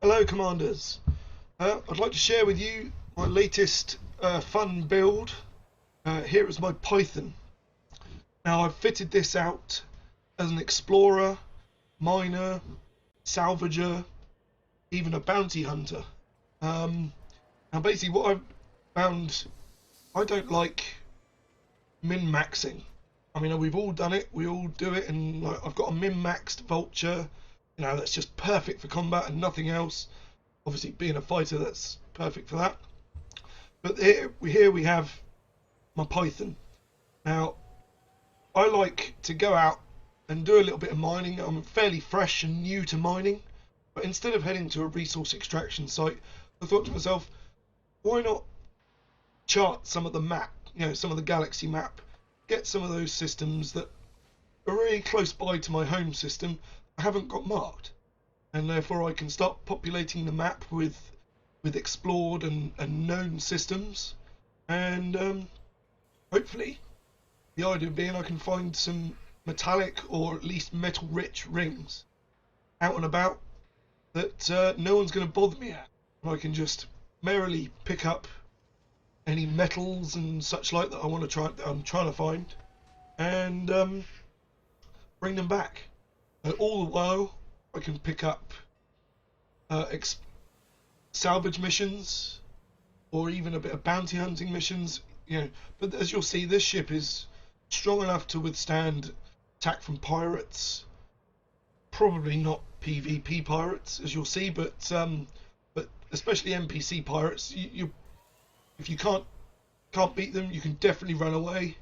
Hello Commanders, I'd like to share with you my latest fun build. Here is my Python. Now I've fitted this out as an explorer, miner, salvager, even a bounty hunter. Now basically what I've found, I don't like min-maxing. I mean, we've all done it, we all do it, and like, I've got a min-maxed vulture, that's just perfect for combat and nothing else. Obviously, being a fighter, that's perfect for that. But here we have my Python. Now, I like to go out and do a little bit of mining. I'm fairly fresh and new to mining, but instead of heading to a resource extraction site, I thought to myself, why not chart some of the map, some of the galaxy map, get some of those systems that are really close by to my home system I haven't got marked, and therefore I can start populating the map with explored and known systems, and hopefully the idea being I can find some metallic or at least metal rich rings out and about that no one's going to bother me at. I can just merrily pick up any metals and such like that I'm trying to find, and bring them back. And all the while I can pick up salvage missions or even a bit of bounty hunting missions, but as you'll see, this ship is strong enough to withstand attack from pirates. Probably not PvP pirates, as you'll see, but especially NPC pirates. If you can't beat them, you can definitely run away.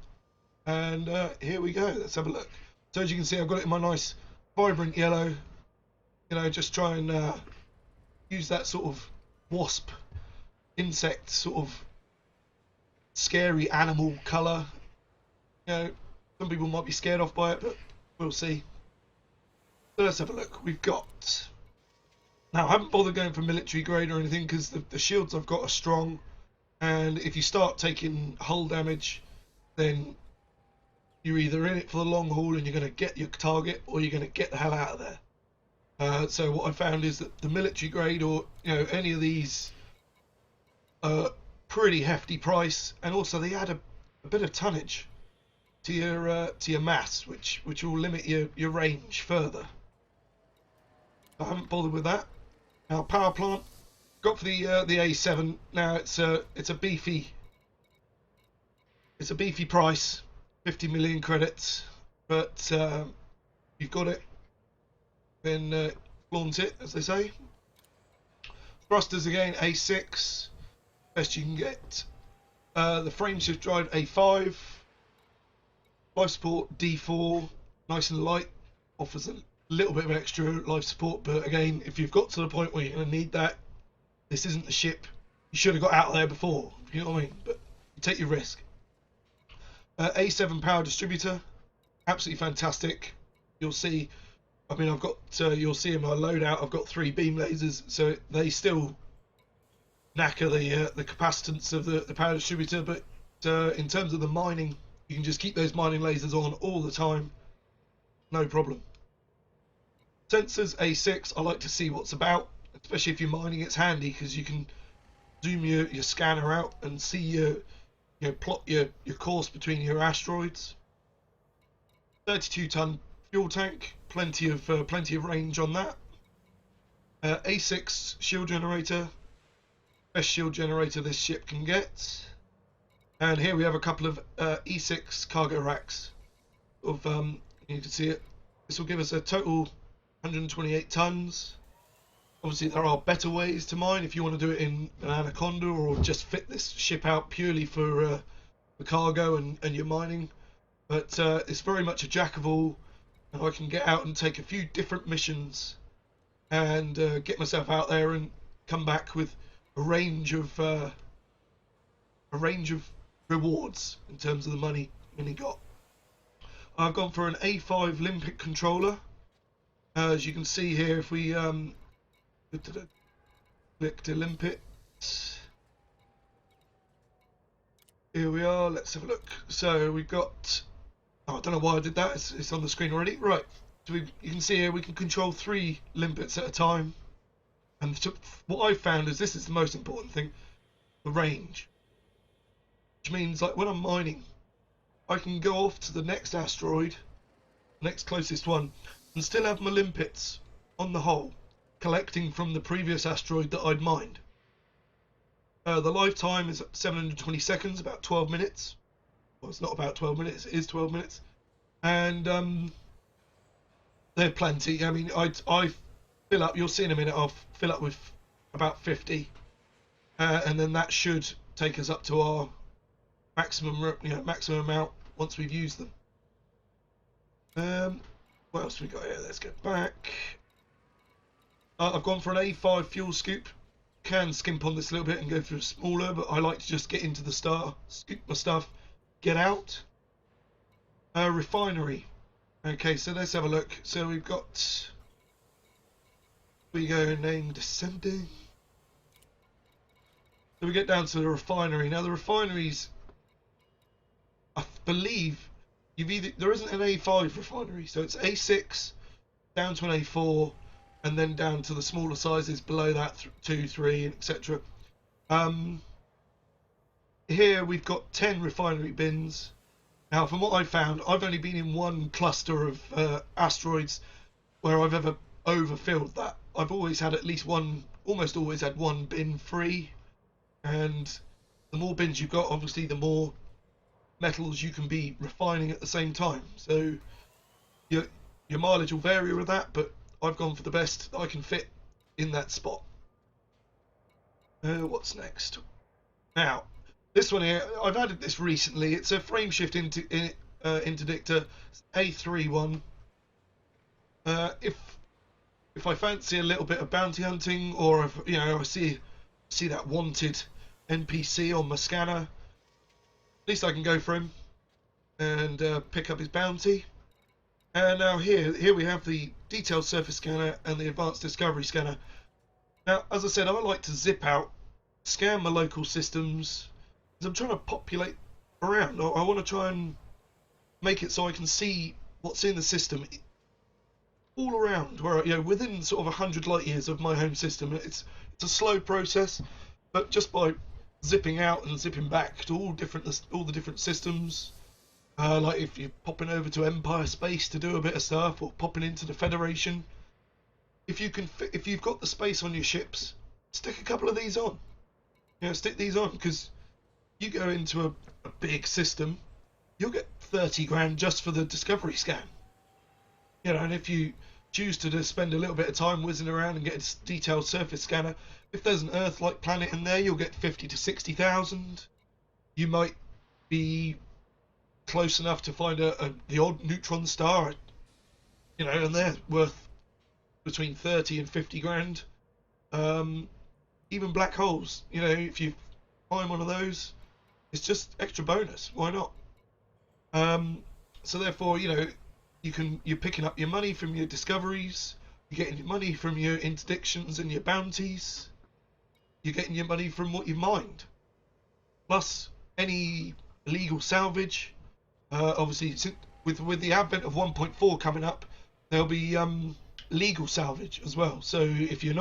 And here we go. Let's have a look. So as you can see, I've got it in my nice vibrant yellow. Just try and use that sort of wasp insect sort of scary animal colour. Some people might be scared off by it, but we'll see. So let's have a look. We've got, now I haven't bothered going for military grade or anything because the shields I've got are strong, and if you start taking hull damage, then you're either in it for the long haul and you're going to get your target, or you're going to get the hell out of there. So what I found is that the military grade, or any of these, are pretty hefty price, and also they add a bit of tonnage to your mass, which will limit your range further. I haven't bothered with that. Now power plant, got for the A7. Now it's a beefy price. 50 million credits, but you've got it, then flaunt it, as they say. Thrusters again, A6, best you can get. The frame shift drive, A5. Life support, D4, nice and light, offers a little bit of extra life support, but again, if you've got to the point where you're going to need that, this isn't the ship you should have got out there before, you know what I mean, but you take your risk. A7 power distributor, absolutely fantastic. You'll see, I mean, I've got, you'll see in my loadout, I've got 3 beam lasers, so they still knacker the capacitance of the power distributor, but in terms of the mining, you can just keep those mining lasers on all the time, no problem. Sensors, A6, I like to see what's about, especially if you're mining. It's handy because you can zoom your scanner out and see plot your course between your asteroids. 32-ton fuel tank, plenty of range on that. A6 shield generator, best shield generator this ship can get. And here we have a couple of E6 cargo racks. You can see it. This will give us a total 128 tons. Obviously, there are better ways to mine if you want to do it in an Anaconda, or just fit this ship out purely for the cargo and your mining. But it's very much a jack of all, and I can get out and take a few different missions and get myself out there and come back with a range of rewards in terms of the money got. I've gone for an A5 Limpic controller. As you can see here, if we click to Limpet, here we are. Let's have a look. So we've got, I don't know why I did that, it's on the screen already. Right, so you can see here we can control 3 limpets at a time. And what I've found is this is the most important thing: the range. Which means, like, when I'm mining, I can go off to the next asteroid, next closest one, and still have my limpets on the hole, collecting from the previous asteroid that I'd mined. The lifetime is 720 seconds, about 12 minutes. Well, it's not about 12 minutes, it is 12 minutes. And they're plenty. I mean, I fill up, you'll see in a minute, I'll fill up with about 50. And then that should take us up to our maximum amount once we've used them. What else we got here? Let's get back. I've gone for an A5 fuel scoop. Can skimp on this a little bit and go for a smaller, but I like to just get into the star, scoop my stuff, get out. Refinery. Okay, so let's have a look. So we've got, we go name descending. So we get down to the refinery. Now the refineries, I believe there isn't an A5 refinery, so it's A6 down to an A4, and then down to the smaller sizes below that, 2, 3, etc. Here we've got 10 refinery bins. Now, from what I've found, I've only been in one cluster of asteroids where I've ever overfilled that. I've always had at least one, almost always had one bin free, and the more bins you've got, obviously, the more metals you can be refining at the same time. So your mileage will vary with that, but I've gone for the best that I can fit in that spot. What's next? Now, this one here, I've added this recently. It's a frameshift interdictor, A3 one. If I fancy a little bit of bounty hunting, or if I see that wanted NPC on my scanner, at least I can go for him and pick up his bounty. And now here we have the detailed surface scanner and the advanced discovery scanner. Now, as I said, I like to zip out, scan my local systems, because I'm trying to populate around. I want to try and make it so I can see what's in the system all around, where within sort of 100 light years of my home system. It's a slow process, but just by zipping out and zipping back to all the different systems. Like if you're popping over to Empire Space to do a bit of stuff, or popping into the Federation, if you've got the space on your ships, stick a couple of these on. Stick these on, because you go into a big system, you'll get 30 grand just for the discovery scan. And if you choose to just spend a little bit of time whizzing around and get a detailed surface scanner, if there's an Earth-like planet in there, you'll get 50 to 60,000. You might be close enough to find the odd neutron star, and they're worth between 30 and 50 grand. Even black holes, if you find one of those, it's just extra bonus. Why not? So therefore, you're picking up your money from your discoveries, you're getting your money from your interdictions and your bounties, you're getting your money from what you mined, plus any illegal salvage. Obviously, with the advent of 1.4 coming up, there'll be legal salvage as well. So if you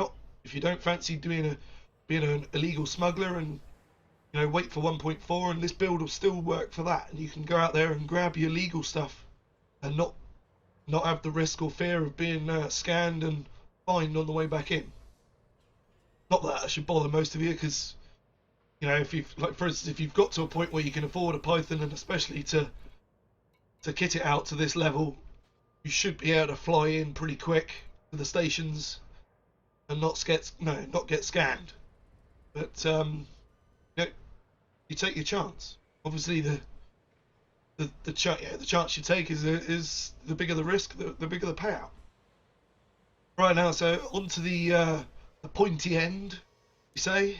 don't fancy being an illegal smuggler, and wait for 1.4, and this build will still work for that, and you can go out there and grab your legal stuff and not have the risk or fear of being scanned and fined on the way back in. Not that that should bother most of you, because for instance, if you've got to a point where you can afford a Python, and especially to kit it out to this level, you should be able to fly in pretty quick to the stations and not get scanned. But you take your chance. Obviously, the chance you take is the bigger the risk, the bigger the payout. Right, now, so onto the pointy end, you say,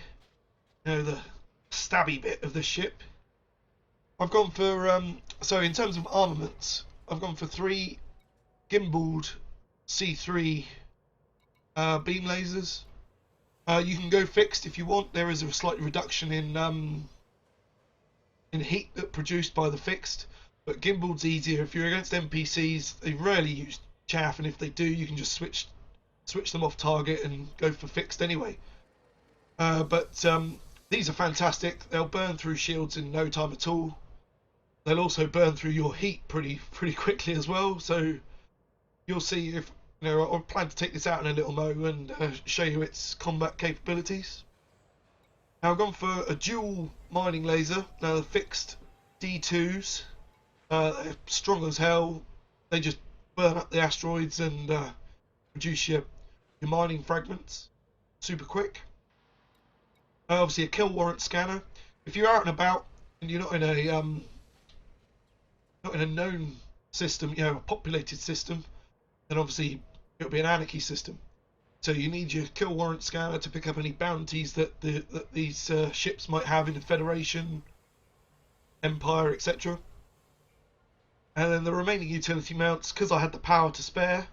the stabby bit of the ship. I've gone for so in terms of armaments, I've gone for 3 gimbaled C3 beam lasers. You can go fixed if you want. There is a slight reduction in heat that produced by the fixed, but gimbaled's easier. If you're against NPCs, they rarely use chaff, and if they do, you can just switch switch them off target and go for fixed anyway. But these are fantastic. They'll burn through shields in no time at all. They'll also burn through your heat pretty quickly as well. So you'll see if I plan to take this out in a little mo and show you its combat capabilities. Now I've gone for a dual mining laser. Now the fixed D2s, they're strong as hell. They just burn up the asteroids and produce your mining fragments super quick. Obviously a kill warrant scanner. If you're out and about and you're not in a known system, a populated system, then obviously it'll be an anarchy system. So you need your kill warrant scanner to pick up any bounties that these ships might have in the Federation, Empire, etc. And then the remaining utility mounts, because I had the power to spare,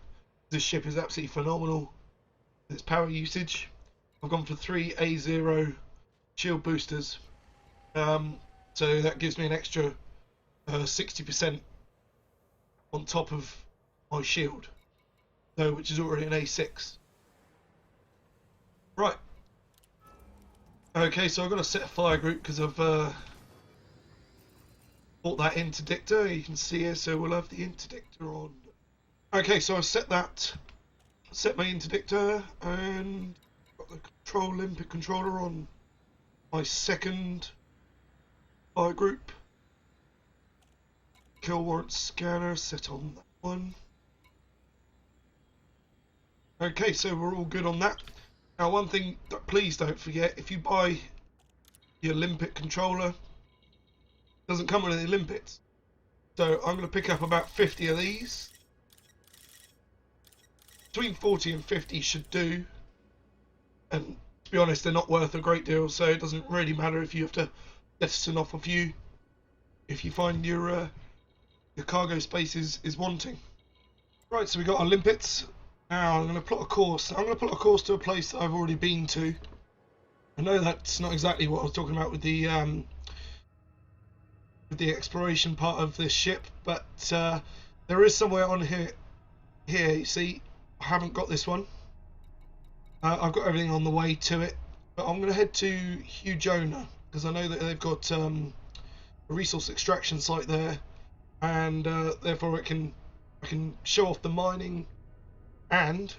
this ship is absolutely phenomenal in its power usage. I've gone for 3 A0 shield boosters, so that gives me an extra 60% on top of my shield, which is already an A6. Right. Okay, so I've got to set a fire group because I've bought that interdictor. You can see here, so we'll have the interdictor on. Okay, so I've set my interdictor and got the limpet controller on my second fire group. Kill warrant scanner set on that one. Okay, so we're all good on that. Now one thing, please don't forget, if you buy your limpet controller, it doesn't come with any limpets. So I'm going to pick up about 50 of these. Between 40 and 50 should do. And to be honest, they're not worth a great deal, so it doesn't really matter if you have to jettison off a few if you find your cargo space is wanting. Right, so we got our limpets. Now I'm going to plot a course. I'm going to plot a course to a place that I've already been to. I know that's not exactly what I was talking about with the exploration part of this ship, but there is somewhere on here. Here, you see, I haven't got this one. I've got everything on the way to it, but I'm going to head to Hugona because I know that they've got a resource extraction site there, and therefore I can show off the mining and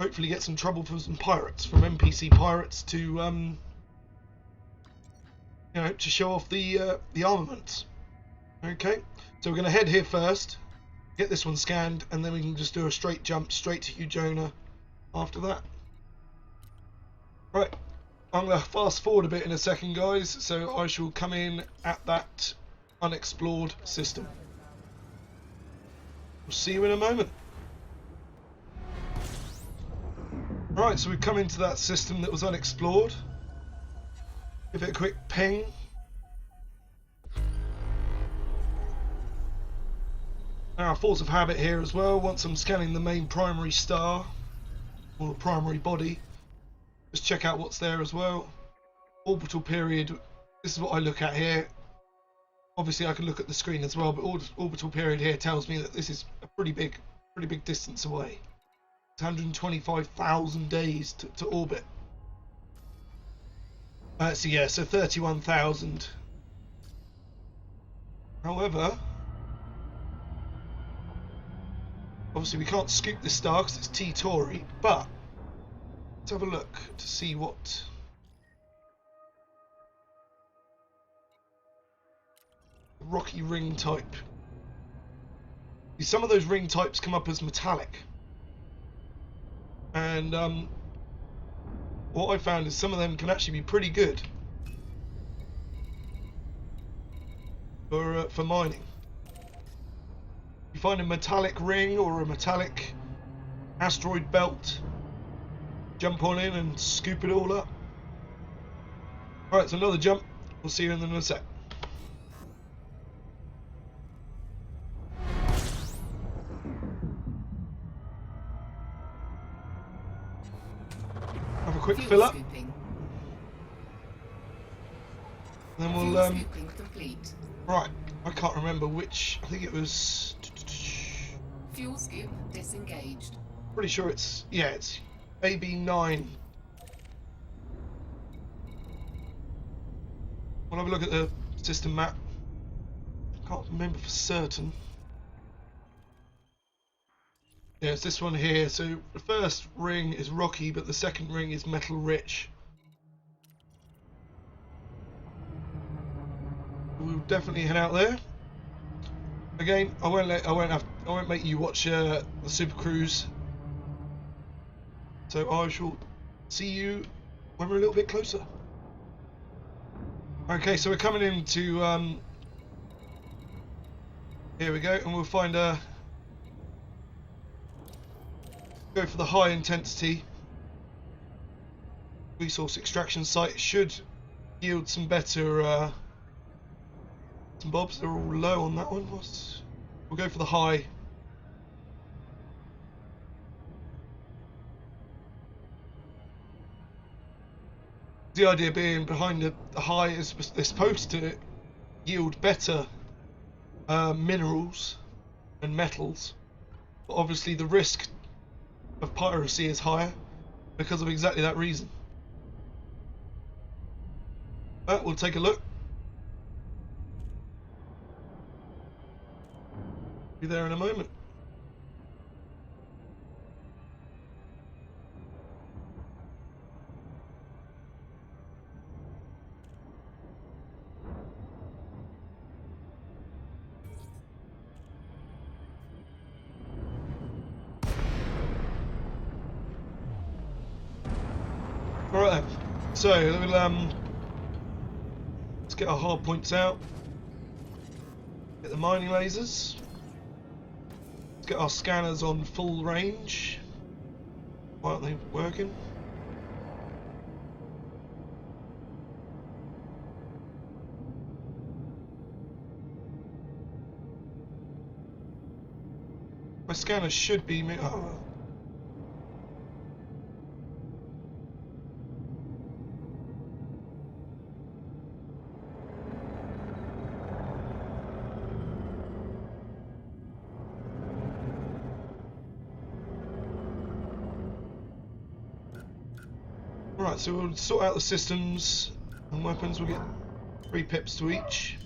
hopefully get some trouble from some pirates, from NPC pirates, to to show off the armaments. Okay, so we're going to head here first, get this one scanned, and then we can just do a straight jump straight to Hugona after that. Right, I'm going to fast forward a bit in a second, guys, so I shall come in at that unexplored system. We'll see you in a moment. Right, so we've come into that system that was unexplored. Give it a quick ping. Now, force of habit here as well. Once I'm scanning the main primary star, or the primary body, just check out what's there as well. Orbital period, this is what I look at here. Obviously I can look at the screen as well, but orbital period here tells me that this is a pretty big distance away. It's 125,000 days to orbit. So yeah, so 31,000. However, obviously we can't scoop this star because it's T-Tauri, but let's have a look to see what rocky ring type. Some of those ring types come up as metallic, and what I found is some of them can actually be pretty good for mining. You find a metallic ring or a metallic asteroid belt, jump on in and scoop it all up. Alright, so another jump. We'll see you in a sec. Have a quick fill up. Then we'll right, I can't remember which. I think it was fuel scoop disengaged. Pretty sure it's AB9. We'll have a look at the system map. Can't remember for certain. Yeah, it's this one here. So the first ring is rocky, but the second ring is metal rich. We'll definitely head out there. Again, I won't make you watch the Super Cruise. So I shall see you when we're a little bit closer. Okay, so we're coming into here we go, and we'll find a go for the high intensity resource extraction site. It should yield some better some bobs. They're all low on that one. We'll go for the high. The idea being behind the high is they're supposed to yield better minerals and metals, but obviously the risk of piracy is higher because of exactly that reason. But we'll take a look. Be there in a moment. Alright then, so let's get our hard points out, get the mining lasers, let's get our scanners on full range. Why aren't they working? My scanners should be... Oh. Right, so we'll sort out the systems and weapons. We'll get 3 pips to each.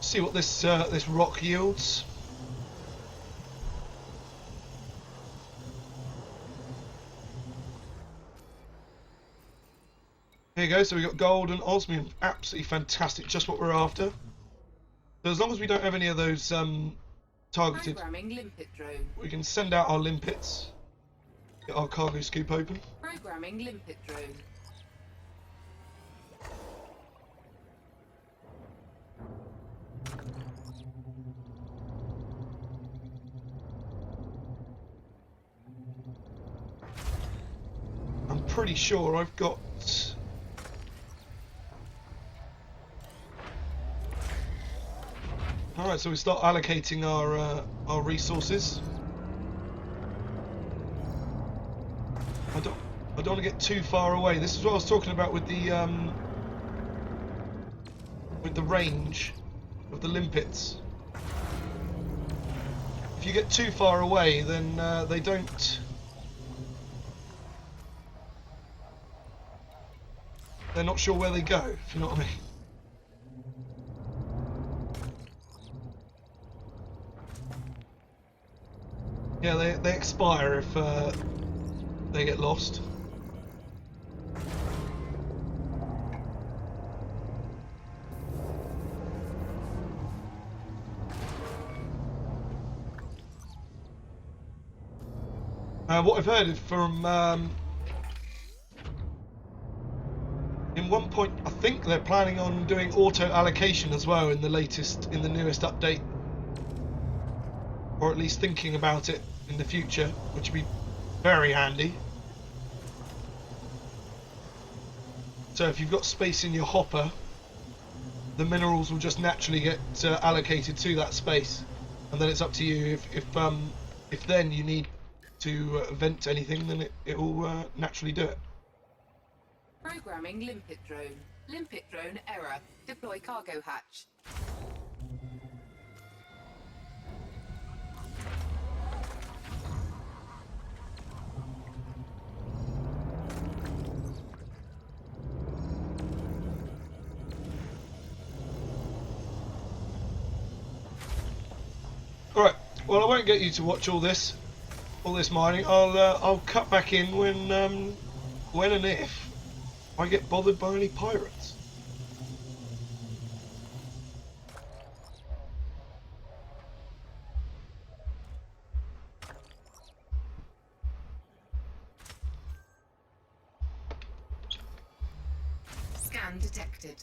See what this rock yields. Here you go, so we've got gold and osmium. Absolutely fantastic, just what we're after. So as long as we don't have any of those targeted, we can send out our limpets. Get our cargo scoop open. Programming limpet drone. I'm pretty sure I've got... Alright, so we start allocating our resources. I don't want to get too far away. This is what I was talking about with the range of the limpets. If you get too far away, then they don't... They're not sure where they go, if you know what I mean. Yeah, they expire if they get lost. What I've heard is from in one point, I think they're planning on doing auto allocation as well in the newest update, or at least thinking about it in the future, which would be very handy. So if you've got space in your hopper, the minerals will just naturally get allocated to that space, and then it's up to you if if then you need to vent anything, then it will naturally do it. Programming limpet drone. Limpet drone error. Deploy cargo hatch. Alright, well I won't get you to watch all this mining. I'll cut back in when and if I get bothered by any pirates. Scan detected.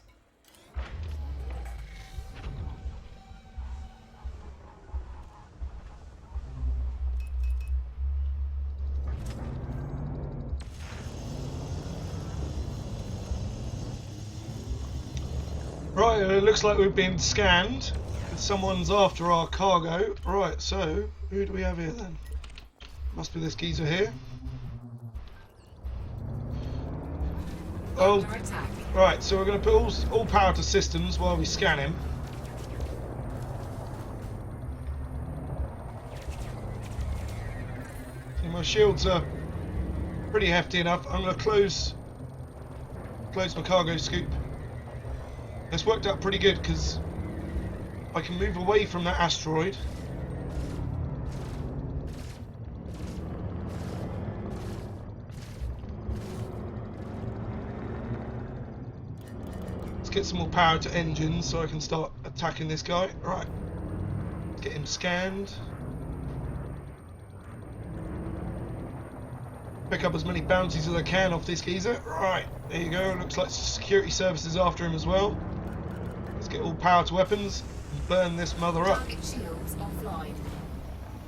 Right, it looks like we've been scanned. Someone's after our cargo. Right, so who do we have here then? Must be this geezer here. Oh, Under attack. right, so we're going to put all power to systems while we scan him. See, my shields are pretty hefty enough. I'm going to close my cargo scoop. It's worked out pretty good because I can move away from that asteroid. Let's get some more power to engines so I can start attacking this guy. Right, let's get him scanned. Pick up as many bounties as I can off this geezer. Right, there you go. Looks like security services after him as well. Let's get all power to weapons and burn this mother up. Target shields offline.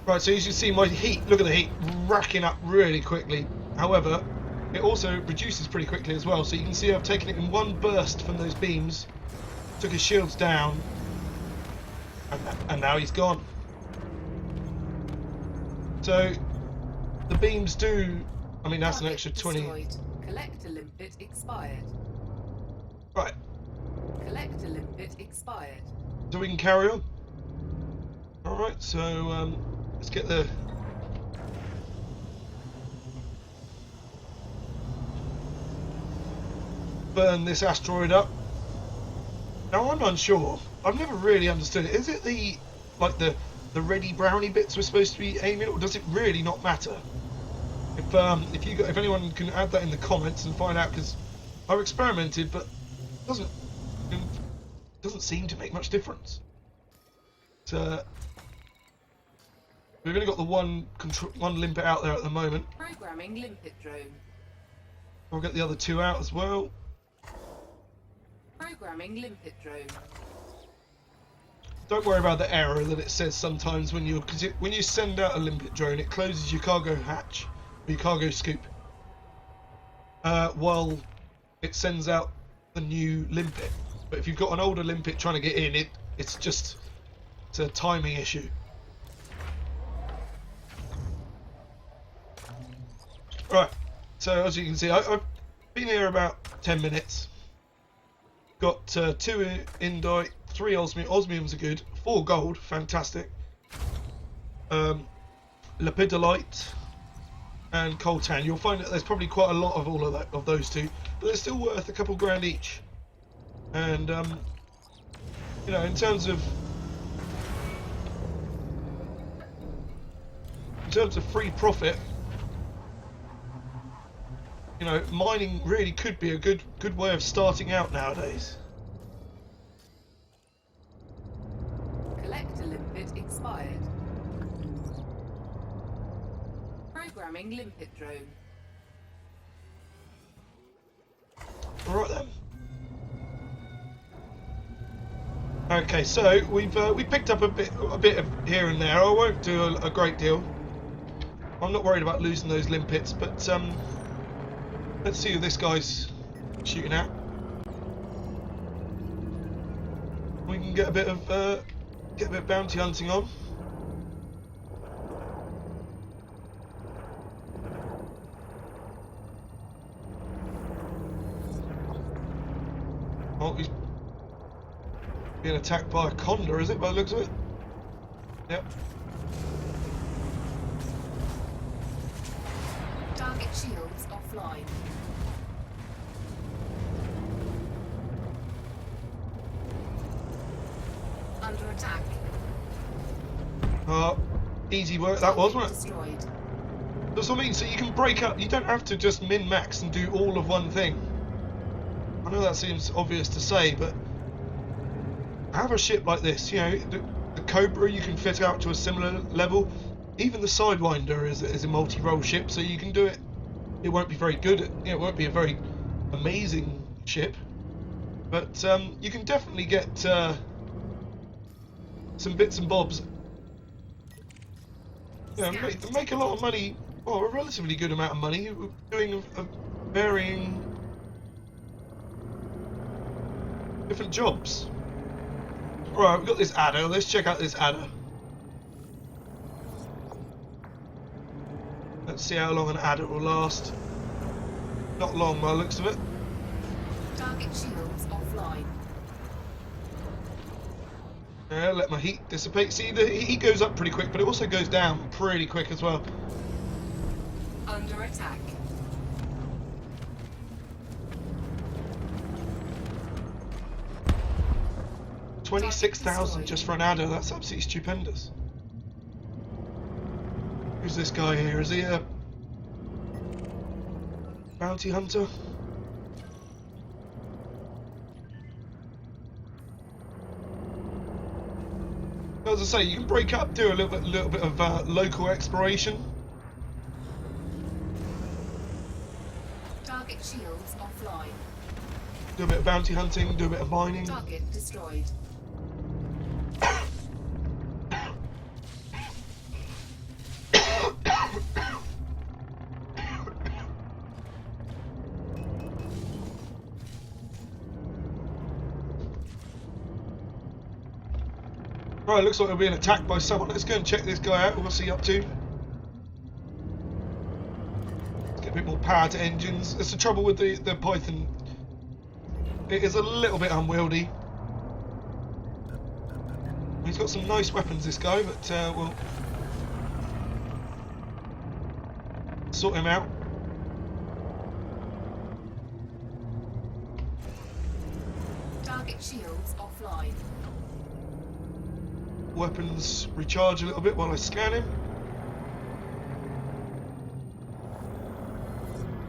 Right, so as you see, my heat, look at the heat, racking up really quickly. However, it also reduces pretty quickly as well. So you can see I've taken it in one burst from those beams, took his shields down, and now he's gone. So the beams do, I mean, that's an extra 20. Destroyed. Collector limpet expired. Right, Collector limpet expired. so we can carry on. Alright, so let's get the... burn this asteroid up. Now I'm unsure. I've never really understood it. Is it the reddy browny bits we're supposed to be aiming, or does it really not matter? If anyone can add that in the comments and find out, because I've experimented, but it doesn't seem to make much difference. So we've only got the one limpet out there at the moment. Programming limpet drone. I'll get the other two out as well. Programming limpet drone. Don't worry about the error that it says sometimes when you send out a limpet drone, it closes your cargo hatch, or your cargo scoop, while it sends out the new limpet. But if you've got an older limpet trying to get in, it's a timing issue. Right, so as you can see, I've been here about 10 minutes. Got 2 indite, 3 osmium. Osmiums are good. 4 gold, fantastic. Lepidolite and coltan. You'll find that there's probably quite a lot of all of those two, but they're still worth a couple grand each. And you know, in terms of free profit, you know, mining really could be a good way of starting out nowadays. Collector limpet expired. Programming limpet drone. Alright then. Okay, so we picked up a bit of here and there. I won't do a great deal. I'm not worried about losing those limpets, but let's see who this guy's shooting at. We can get a bit of bounty hunting on. Being attacked by a condor, is it, by the looks of it? Yep. Target shields offline. Under attack. Easy work that was, wasn't it? Destroyed. That's what I mean, so you can break up, you don't have to just min-max and do all of one thing. I know that seems obvious to say, but have a ship like this, you know, the Cobra you can fit out to a similar level. Even the Sidewinder is a multi-role ship, so you can do it. It won't be very good, it won't be a very amazing ship, but you can definitely get some bits and bobs. You know, make a lot of money, well, a relatively good amount of money, doing a varying different jobs. Alright, we've got this adder. Let's check out this adder. Let's see how long an adder will last. Not long by the looks of it. Target shields offline. Yeah, let my heat dissipate. See, the heat goes up pretty quick, but it also goes down pretty quick as well. Under attack. $26,000 just for an adder. That's absolutely stupendous. Who's this guy here? Is he a bounty hunter? As I say, you can break up, do a little bit of local exploration. Target shields offline. Do a bit of bounty hunting, do a bit of mining. Target destroyed. Right, looks like we're being attacked by someone. Let's go and check this guy out. What's he up to? Let's get a bit more power to engines. That's the trouble with the Python. It is a little bit unwieldy. He's got some nice weapons, this guy, but we'll sort him out. Target shields offline. Weapons recharge a little bit while I scan him.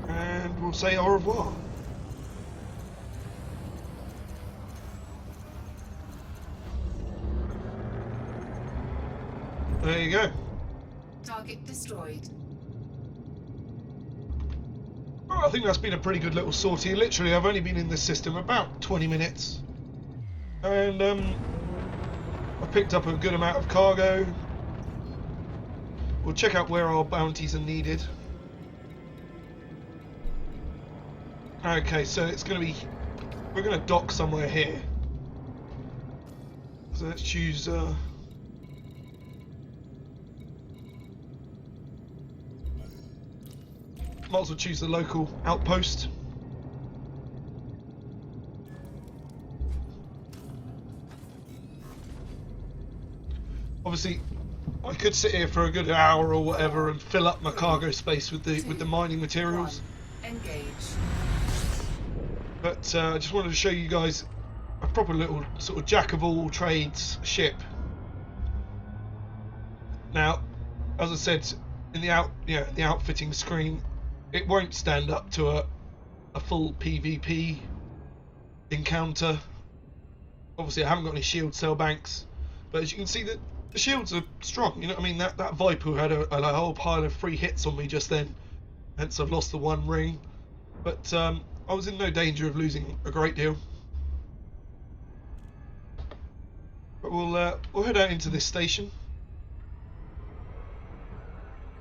And we'll say au revoir. There you go. Target destroyed. Well, I think that's been a pretty good little sortie. Literally, I've only been in this system about 20 minutes. And I picked up a good amount of cargo. We'll check out where our bounties are needed. Okay, so it's going to be... we're going to dock somewhere here. So let's choose... might as well choose the local outpost. Obviously, I could sit here for a good hour or whatever and fill up my cargo space with the mining materials. Engage. But I just wanted to show you guys a proper little sort of jack of all trades ship. Now, as I said in the the outfitting screen, it won't stand up to a full PvP encounter. Obviously, I haven't got any shield cell banks, but as you can see, the shields are strong. You know what I mean? That Viper had a whole pile of free hits on me just then, hence I've lost the one ring. But I was in no danger of losing a great deal. But we'll head out into this station.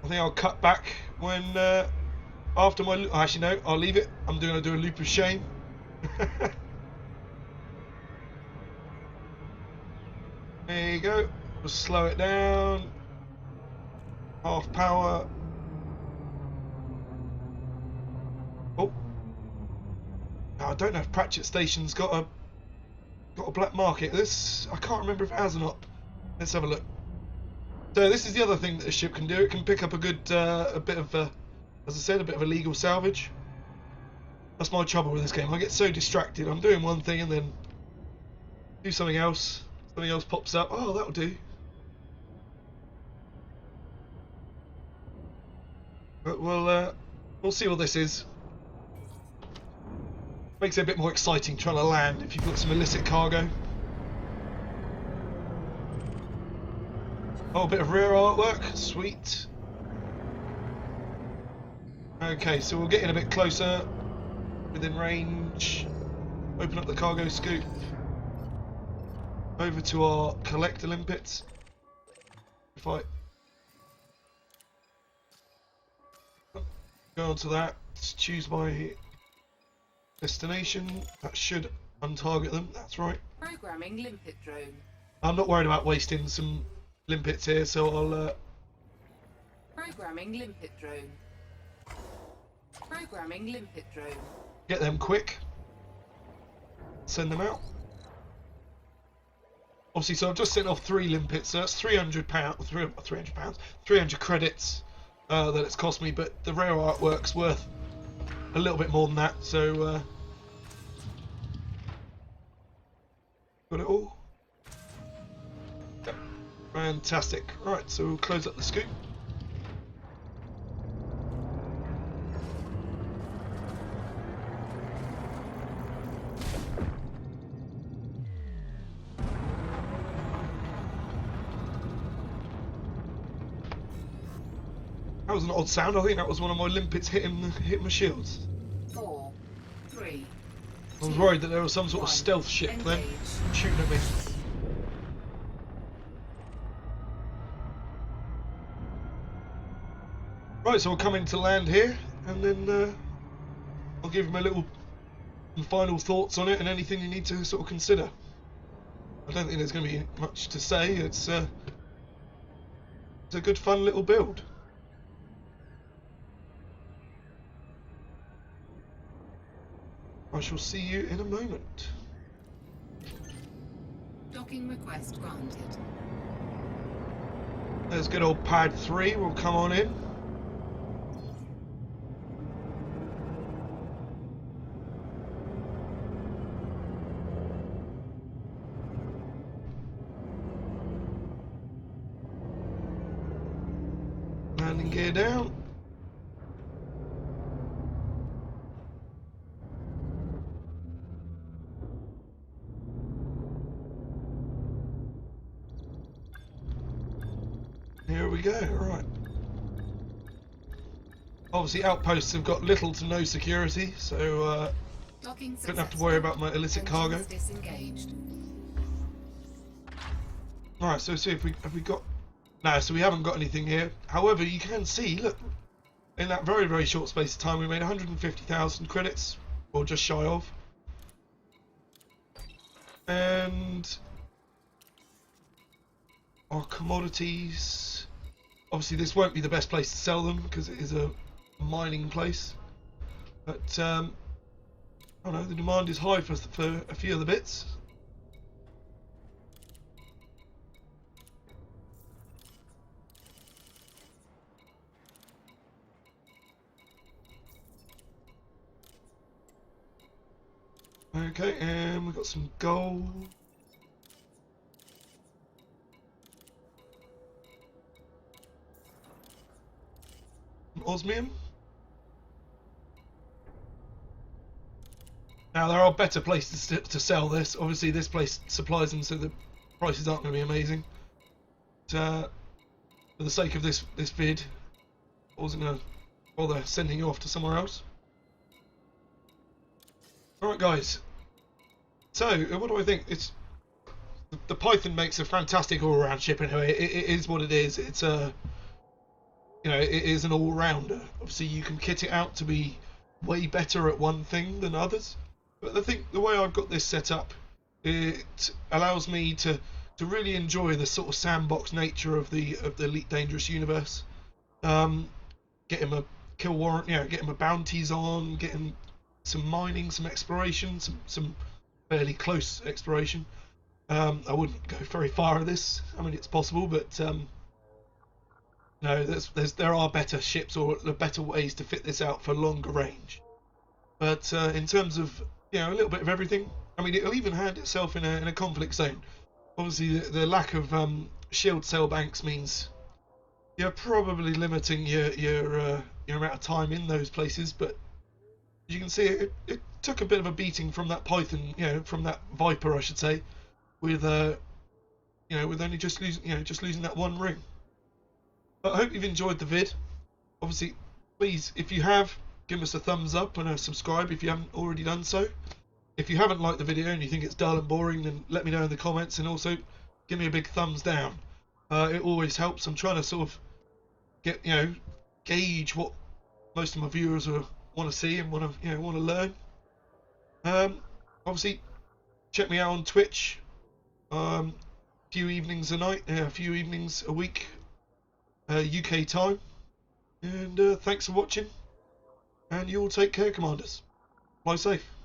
I think I'll cut back when after my... actually no, I'll leave it. I'm going to do a loop of shame. There you go. We'll slow it down. Half power. Oh. I don't know if Pratchett Station's got got a black market. This, I can't remember if it has or not. Let's have a look. So this is the other thing that a ship can do. It can pick up a good, a bit of, as I said, a bit of illegal salvage. That's my trouble with this game. I get so distracted. I'm doing one thing and then do something else. Something else pops up. Oh, that'll do. But we'll see what this is. Makes it a bit more exciting trying to land if you've got some illicit cargo. Oh, a bit of rear artwork. Sweet. Okay, so we'll get in a bit closer. Within range. Open up the cargo scoop. Over to our collector limpets. If I go on to that, choose my destination. That should untarget them. That's right. Programming limpet drone. I'm not worried about wasting some limpets here, so I'll Programming limpet drone. Programming limpet drone. get them quick. Send them out. Obviously, so I've just sent off 3 limpets, so that's £300, 300 credits that it's cost me, but the rare artwork's worth a little bit more than that, so got it all. Yep. Fantastic. Right, so we'll close up the scoop. That was an odd sound. I think that was one of my limpets hitting my shields. 4, 3. I was worried that there was some sort of stealth ship then shooting at me. Right, so we'll come into land here, and then I'll give him a little final thoughts on it and anything you need to sort of consider. I don't think there's going to be much to say. It's a good, fun little build. I shall see you in a moment. Docking request granted. There's good old pad 3. We'll come on in. Landing gear down. Here we go, right. Obviously outposts have got little to no security, so don't have to worry about my illicit cargo. Disengaged. Alright, so see if have we got... No, so we haven't got anything here. However, you can see, look, in that very, very short space of time we made 150,000 credits, or just shy of. And our commodities, obviously this won't be the best place to sell them because it is a mining place, but I don't know, the demand is high for a few of the bits. Okay, and we've got some gold. Osmium. Now there are better places to sell this. Obviously this place supplies them, so the prices aren't going to be amazing. But, for the sake of this vid, I wasn't going to bother sending you off to somewhere else. Alright guys, so what do I think? It's the Python makes a fantastic all-round ship anyway. It is what it is. It's a, you know, it is an all-rounder. Obviously you can kit it out to be way better at one thing than others, but I think the way I've got this set up, it allows me to really enjoy the sort of sandbox nature of the Elite Dangerous universe. Get him a kill warrant, you know, get him a bounties on, get him some mining, some exploration, some fairly close exploration. I wouldn't go very far of this. I mean, it's possible, but no, there are better ships or better ways to fit this out for longer range. But in terms of a little bit of everything, I mean, it'll even hand itself in a conflict zone. Obviously, the lack of shield cell banks means you're probably limiting your amount of time in those places. But as you can see, it took a bit of a beating from that Python, from that Viper, I should say, with with only just losing that one ring. But I hope you've enjoyed the vid. Obviously, please, if you have, give us a thumbs up and a subscribe if you haven't already done so. If you haven't liked the video and you think it's dull and boring, then let me know in the comments, and also give me a big thumbs down. It always helps. I'm trying to sort of get gauge what most of my viewers want to see and want to learn. Obviously, check me out on Twitch. A few evenings a week, UK time. And thanks for watching. And you all take care, Commanders. Fly safe.